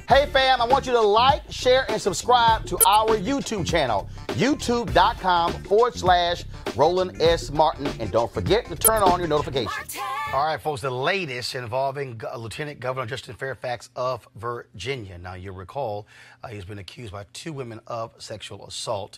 Hey fam, I want you to like, share, and subscribe to our YouTube channel, youtube.com/Roland S. Martin. And don't forget to turn on your notifications. All right, folks, the latest involving Lieutenant Governor Justin Fairfax of Virginia. Now, you'll recall he's been accused by 2 women of sexual assault.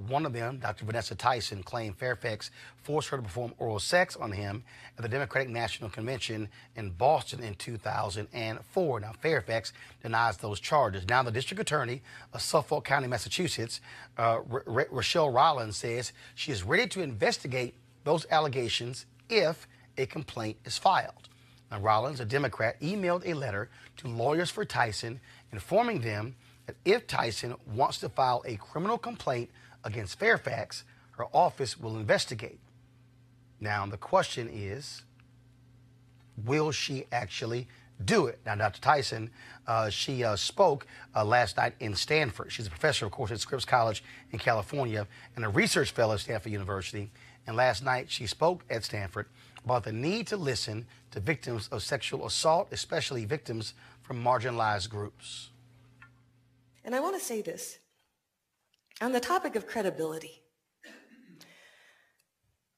One of them, Dr. Vanessa Tyson, claimed Fairfax forced her to perform oral sex on him at the Democratic National Convention in Boston in 2004. Now, Fairfax denies those charges. Now, the district attorney of Suffolk County, Massachusetts, Roland, says she is ready to investigate those allegations if a complaint is filed. Now, Rollins, a Democrat, emailed a letter to lawyers for Tyson informing them that if Tyson wants to file a criminal complaint against Fairfax, her office will investigate. Now, the question is, will she actually do it? Now, Dr. Tyson, she spoke last night in Stanford. She's a professor, of course, at Scripps College in California and a research fellow at Stanford University. And last night, she spoke at Stanford about the need to listen to victims of sexual assault, especially victims from marginalized groups. And I want to say this. On the topic of credibility,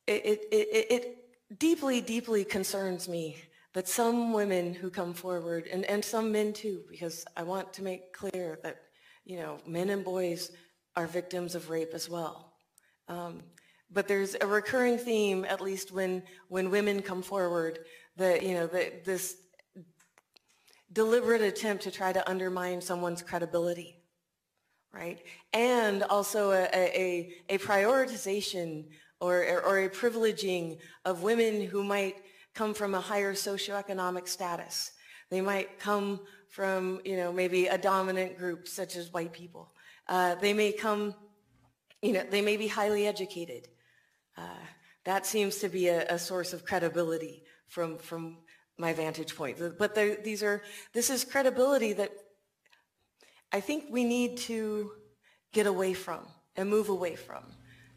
it deeply, deeply concerns me that some women who come forward, and some men too, because I want to make clear that, you know, men and boys are victims of rape as well. But there's a recurring theme, at least when women come forward, that, you know, that this deliberate attempt to try to undermine someone's credibility, right? And also a prioritization or a privileging of women who might come from a higher socioeconomic status. They might come from, you know, maybe a dominant group such as white people. They may come, you know, they may be highly educated. That seems to be a source of credibility from my vantage point. But this is credibility that I think we need to get away from and move away from,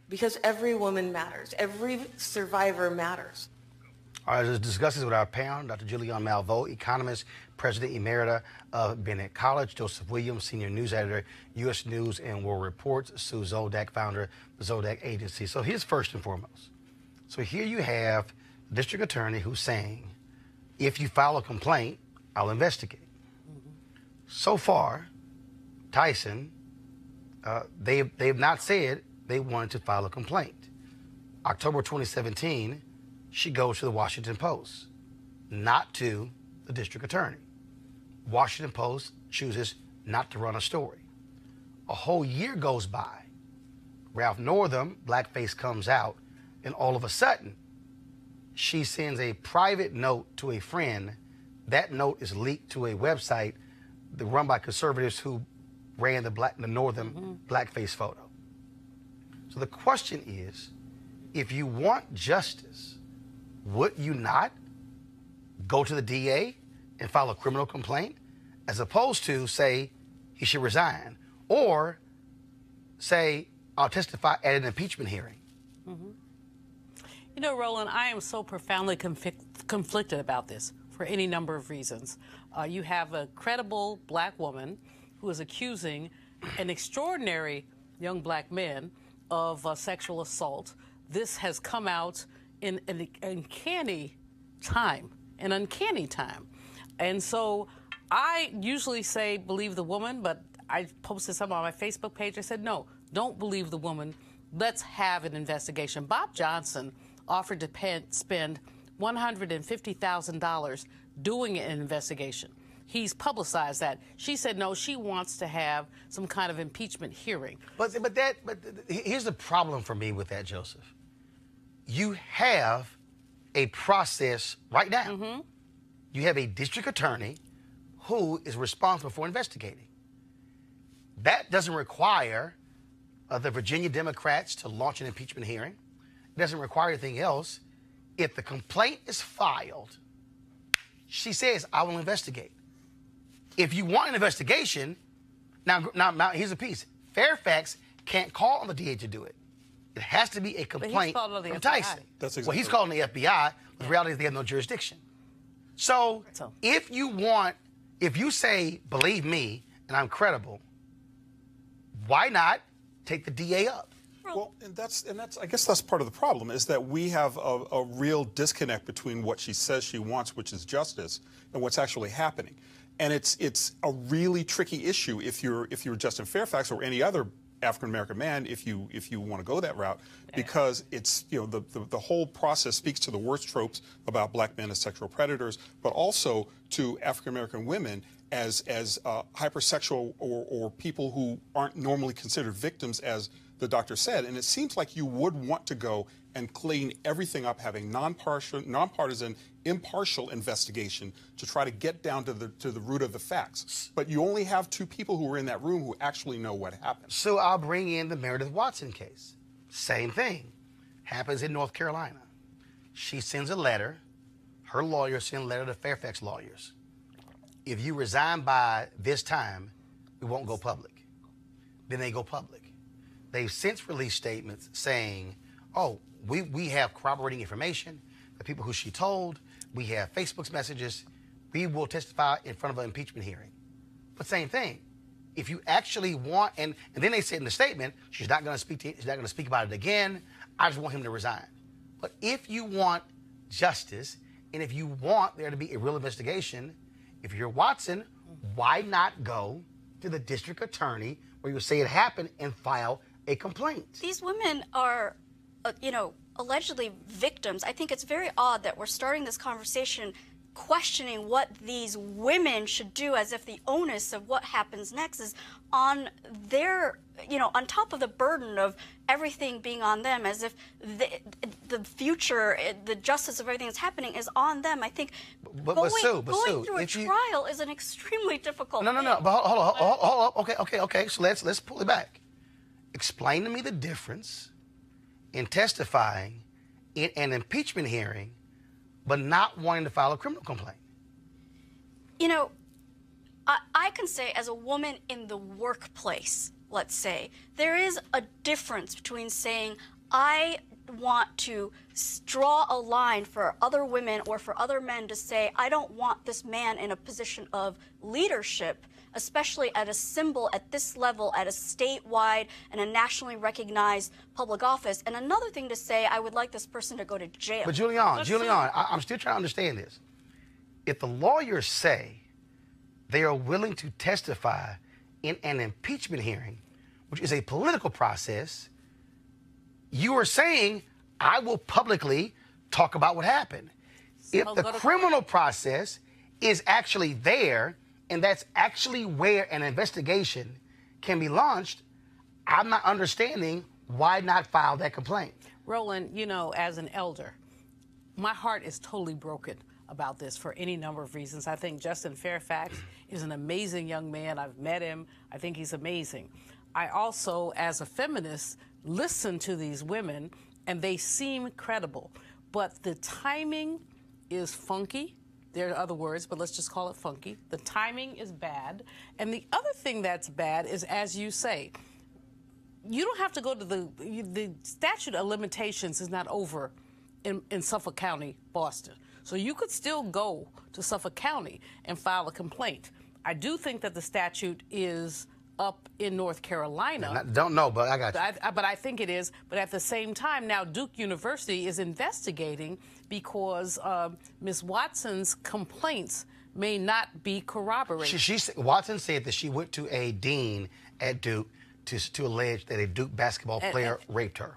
because every woman matters. Every survivor matters. All right, let's discuss this with our panel, Dr. Julianne Malveaux, economist, president emerita of Bennett College; Joseph Williams, senior news editor, U.S. News and World Report; Sue Zodak, founder of the Zodak Agency. So here's first and foremost. So here you have the district attorney who's saying, if you file a complaint, I'll investigate. So far, Tyson, they've not said they wanted to file a complaint. October 2017, she goes to the Washington Post, not to the district attorney. Washington Post chooses not to run a story. A whole year goes by. Ralph Northam, blackface, comes out, and all of a sudden, she sends a private note to a friend. That note is leaked to a website run by conservatives who ran the Northam blackface photo. So the question is, if you want justice, would you not go to the DA and file a criminal complaint, as opposed to say he should resign, or say I'll testify at an impeachment hearing? You know, Roland, I am so profoundly conflicted about this for any number of reasons. You have a credible black woman who is accusing an extraordinary young black man of sexual assault. This has come out in an uncanny time. And so I usually say believe the woman, but I posted something on my Facebook page. I said, no, don't believe the woman. Let's have an investigation. Bob Johnson offered to spend $150,000 doing an investigation. He's publicized that. She said no, she wants to have some kind of impeachment hearing. But here's the problem for me with that, Joseph. You have a process right now. You have a district attorney who is responsible for investigating. That doesn't require the Virginia Democrats to launch an impeachment hearing. It doesn't require anything else. If the complaint is filed, she says, I will investigate. If you want an investigation, now here's a piece. Fairfax can't call on the DA to do it. It has to be a complaint from Tyson. That's exactly well, he's calling the FBI. The reality is they have no jurisdiction. So if you want If you say, believe me, and I'm credible, why not take the DA up? Well, and that's I guess that's part of the problem, is that we have a real disconnect between what she says she wants, which is justice, and what's actually happening. And it's a really tricky issue if you're Justin Fairfax or any other African American man, if you want to go that route, because it's, you know, the whole process speaks to the worst tropes about black men as sexual predators, but also to African American women as hypersexual or people who aren't normally considered victims, as the doctor said. And it seems like you would want to go and clean everything up, having nonpartisan, impartial investigation to try to get down to the root of the facts. But you only have two people who were in that room who actually know what happened. So I'll bring in the Meredith Watson case. Same thing. Happens in North Carolina. She sends a letter. Her lawyer sends a letter to Fairfax lawyers. If you resign by this time, we won't go public. Then they go public. They've since released statements saying, oh, we have corroborating information, the people who she told, we have Facebook's messages, we will testify in front of an impeachment hearing. But same thing. If you actually want, and then they said in the statement, she's not going to speak about it again. I just want him to resign. But if you want justice, and if you want there to be a real investigation, if you're Watson, why not go to the district attorney where you say it happened and file a complaint? These women are, allegedly victims. I think it's very odd that we're starting this conversation questioning what these women should do, as if the onus of what happens next is on their, on top of the burden of everything being on them, as if the future, the justice of everything that's happening is on them. I think going through a trial is an extremely difficult thing. No. But hold on. Okay. So let's pull it back. Explain to me the difference in testifying in an impeachment hearing but not wanting to file a criminal complaint. I can say, as a woman in the workplace, let's say, there is a difference between saying, I want to draw a line for other women or for other men to say, I don't want this man in a position of leadership, especially at a symbol at this level, at a statewide and a nationally recognized public office. And another thing to say, I would like this person to go to jail. But Julian, I'm still trying to understand this. If the lawyers say they are willing to testify in an impeachment hearing, which is a political process, you are saying, I will publicly talk about what happened. If the criminal process is actually there, and that's actually where an investigation can be launched, I'm not understanding why not file that complaint. Roland, as an elder, my heart is totally broken about this for any number of reasons. I think Justin Fairfax is an amazing young man. I've met him. I think he's amazing. I also, as a feminist, listen to these women, and they seem credible. But the timing is funky. There are other words, but let's just call it funky. The timing is bad. And the other thing that's bad is, as you say, you don't have to go to the statute of limitations is not over in Suffolk County, Boston. So you could still go to Suffolk County and file a complaint. I do think that the statute is up in North Carolina. I don't know, but I got you. But I think it is. But at the same time, now Duke University is investigating because Ms. Watson's complaints may not be corroborated. Watson said that she went to a dean at Duke to allege that a Duke basketball player raped her.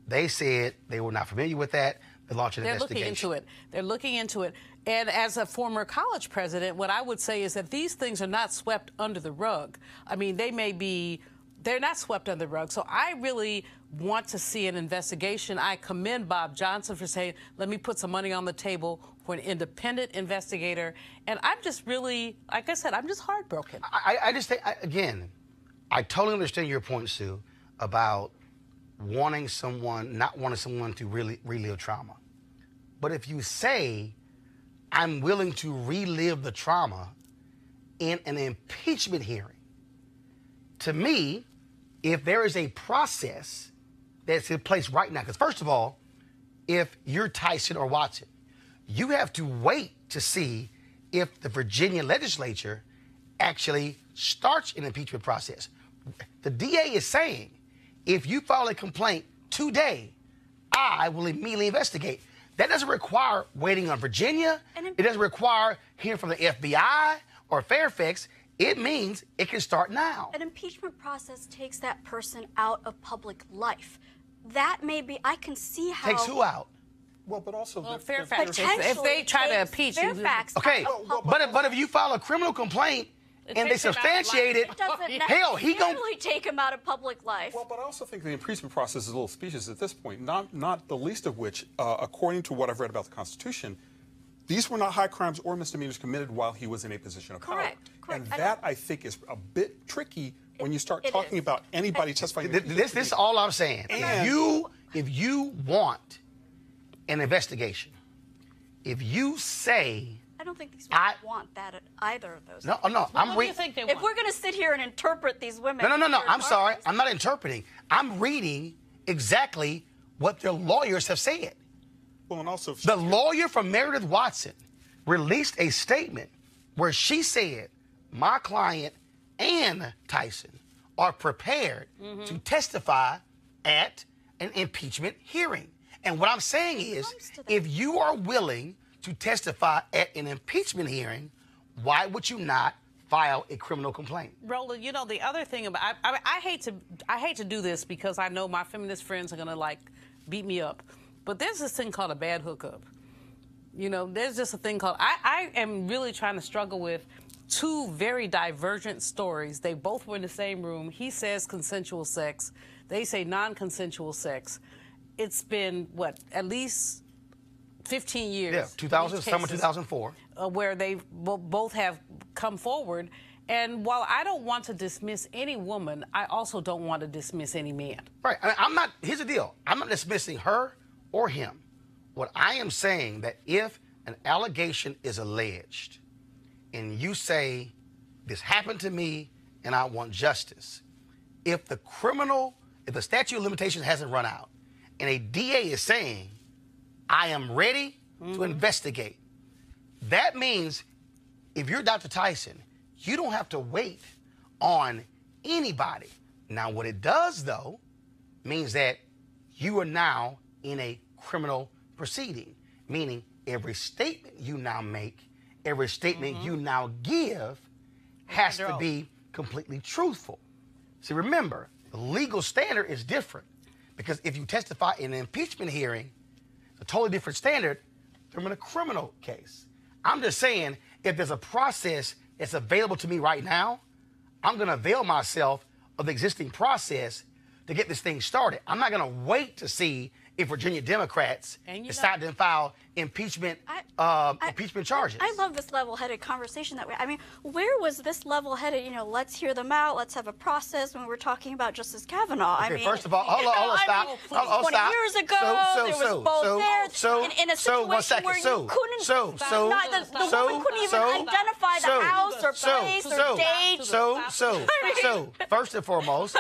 They said they were not familiar with that. They launched an investigation. They're looking into it. And as a former college president, what I would say is that these things are not swept under the rug. I mean, they're not swept under the rug. So I really want to see an investigation. I commend Bob Johnson for saying, let me put some money on the table for an independent investigator. And I'm just really, like I said, I'm just heartbroken. I just think, again, I totally understand your point, Sue, about not wanting someone to really relive trauma. But if you say, I'm willing to relive the trauma in an impeachment hearing, to me, if there is a process that's in place right now, because first of all, if you're Tyson or Watson, you have to wait to see if the Virginia legislature actually starts an impeachment process. The DA is saying, if you file a complaint today, I will immediately investigate. That doesn't require waiting on Virginia. It doesn't require hearing from the FBI or Fairfax. It means it can start now. An impeachment process takes that person out of public life. That may be, I can see how... Takes who out? Well, but also... Fairfax, if they try to impeach you... Fairfax, okay, but if you file a criminal complaint and they substantiate it, hell, he gonna take him out of public life. Well, but I also think the impeachment process is a little specious at this point, not the least of which, according to what I've read about the Constitution, these were not high crimes or misdemeanors committed while he was in a position of power. Correct. And that, I think, is a bit tricky when you start talking about anybody testifying. This is all I'm saying. If you want an investigation, if you say... I don't think these women want that at either of those. No, things. no. What do you think they want? If we're going to sit here and interpret these women... No. I'm sorry. I'm not interpreting. I'm reading exactly what their lawyers have said. Well, and also... The lawyer from Meredith Watson released a statement where she said, my client and Tyson are prepared to testify at an impeachment hearing. And what I'm saying is, if you are willing to testify at an impeachment hearing, why would you not file a criminal complaint? Roland, you know, the other thing about I hate to do this because I know my feminist friends are gonna like beat me up, but there's this thing called a bad hookup. You know, there's just a thing called I am really trying to struggle with two very divergent stories. They both were in the same room. He says consensual sex. They say non-consensual sex. It's been what, at least 15 years. Yeah, 2000, summer 2004. Where they both have come forward. And while I don't want to dismiss any woman, I also don't want to dismiss any man. Right. I'm not, here's the deal. I'm not dismissing her or him. What I am saying that if an allegation is alleged and you say, this happened to me and I want justice, if the statute of limitations hasn't run out and a DA is saying, I am ready to investigate. That means if you're Dr. Tyson, you don't have to wait on anybody. Now, what it does, though, means that you are now in a criminal proceeding, meaning every statement you now make, every statement you now give has to be completely truthful. See, remember, the legal standard is different because if you testify in an impeachment hearing, a totally different standard from in a criminal case. I'm just saying, if there's a process that's available to me right now, I'm going to avail myself of the existing process to get this thing started. I'm not going to wait to see if Virginia Democrats decide to file impeachment charges. I love this level-headed conversation that way. I mean, where was this level-headed, let's hear them out, let's have a process when we're talking about Justice Kavanaugh? Okay, I mean, first of all, hold on, stop. 20 years ago, there was both there. In a situation where you couldn't, the woman couldn't even identify the house or place or date. So, first and foremost,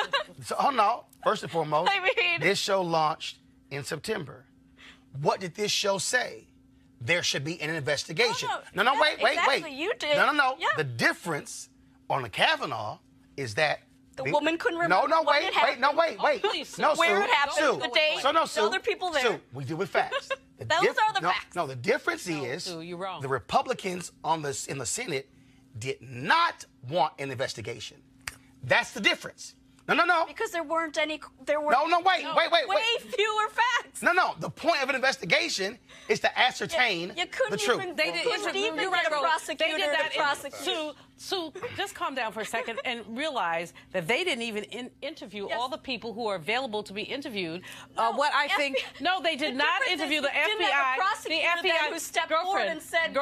this show launched in September. What did this show say? There should be an investigation. Wait. You did. No. Yeah. The difference on the Kavanaugh is that the woman couldn't remember. Wait. No, where it happened, the date, Sue, other people there. Sue, we do it facts. Those are the facts. No, the difference is Sue, you're wrong. The Republicans in the Senate did not want an investigation. That's the difference. No. Because there weren't any. Wait. Way fewer facts. No. The point of an investigation is to ascertain the truth. They couldn't even get a prosecutor to prosecute. Sue, just calm down for a second and realize that they didn't even interview all the people who are available to be interviewed. They did not interview the FBI. The FBI who stepped forward and said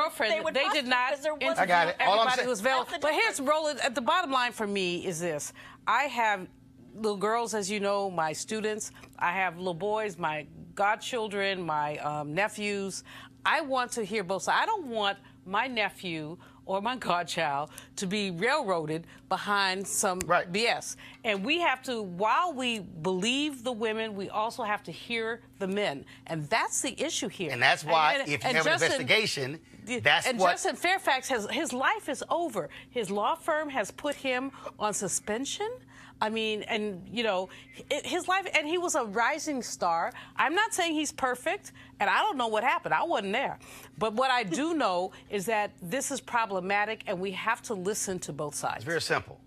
they did not interview I got it. everybody who was available. But here's Roland. The bottom line for me is this: I have little girls, as you know, my students. I have little boys, my godchildren, my nephews. I want to hear both sides. I don't want my nephew or my godchild to be railroaded behind some BS. And we have to, while we believe the women, we also have to hear the men. And that's the issue here. And that's why, if you have an investigation, that's and what... Justin Fairfax, his life is over. His law firm has put him on suspension. I mean, and, you know, his life, and he was a rising star. I'm not saying he's perfect, and I don't know what happened. I wasn't there. But what I do know is that this is problematic, and we have to listen to both sides. It's very simple.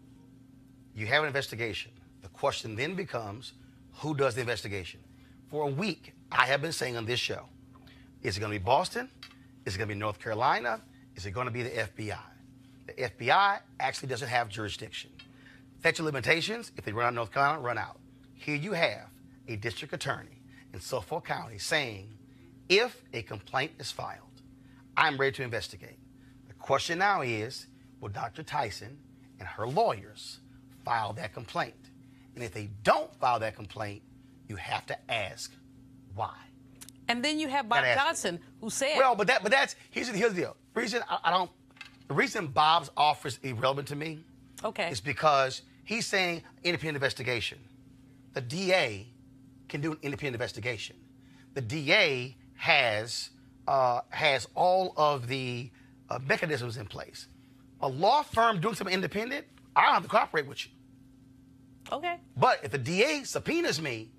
You have an investigation. The question then becomes, who does the investigation? For a week, I have been saying on this show, is it going to be Boston? Is it going to be North Carolina? Is it going to be the FBI? The FBI actually doesn't have jurisdiction. Statute of limitations, if they run out of North Carolina, run out. Here you have a district attorney in Suffolk County saying, if a complaint is filed, I'm ready to investigate. The question now is, will Dr. Tyson and her lawyers file that complaint? And if they don't file that complaint, you have to ask why. And then you have Bob Johnson, who said... Well, but that's here's the deal. The reason Bob's offer is irrelevant to me is because he's saying independent investigation. The DA can do an independent investigation. The DA has all of the mechanisms in place. A law firm doing something independent, I don't have to cooperate with you. Okay. But if the DA subpoenas me,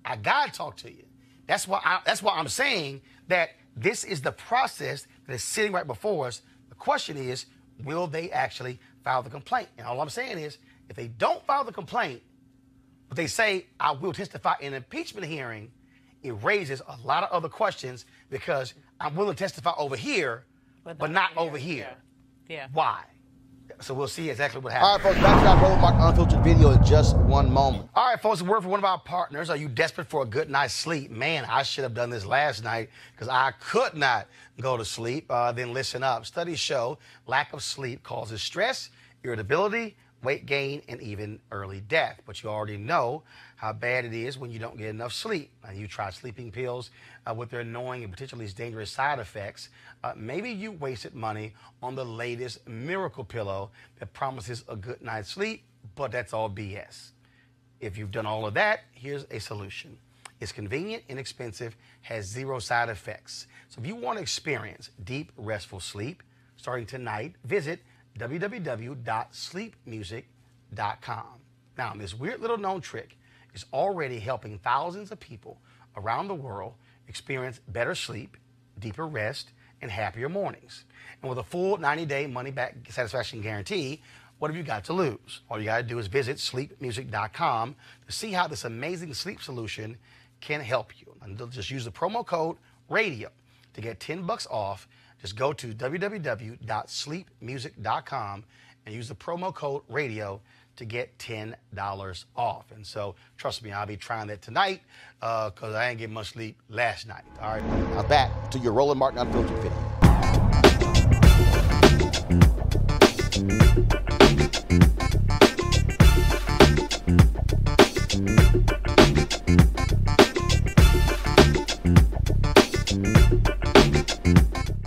I gotta talk to you. That's why I'm saying that this is the process that is sitting right before us. The question is, will they actually file the complaint? And all I'm saying is, if they don't file the complaint, but they say, I will testify in an impeachment hearing, it raises a lot of other questions because I'm willing to testify over here, but not over here. Yeah. Why? So we'll see exactly what happens. All right, folks, back to that Roland Martin Unfiltered video in just one moment. All right, folks, a word from one of our partners. Are you desperate for a good night's sleep? Man, I should have done this last night because I could not go to sleep. Then listen up. Studies show lack of sleep causes stress, irritability, weight gain, and even early death. But you already know how bad it is when you don't get enough sleep. And you try sleeping pills with their annoying and potentially dangerous side effects. Maybe you wasted money on the latest miracle pillow that promises a good night's sleep, but that's all BS. If you've done all of that, here's a solution. It's convenient, inexpensive, has zero side effects. So if you want to experience deep, restful sleep, starting tonight, visit www.sleepmusic.com. Now, this weird little known trick is already helping thousands of people around the world experience better sleep, deeper rest, and happier mornings. And with a full 90-day money-back satisfaction guarantee, what have you got to lose? All you got to do is visit sleepmusic.com to see how this amazing sleep solution can help you. And just use the promo code RADIO to get $10 off. Just go to www.sleepmusic.com and use the promo code RADIO to get $10 off. And so, trust me, I'll be trying that tonight because I ain't getting much sleep last night. All right, now back to your Roland Martin Unfiltered video.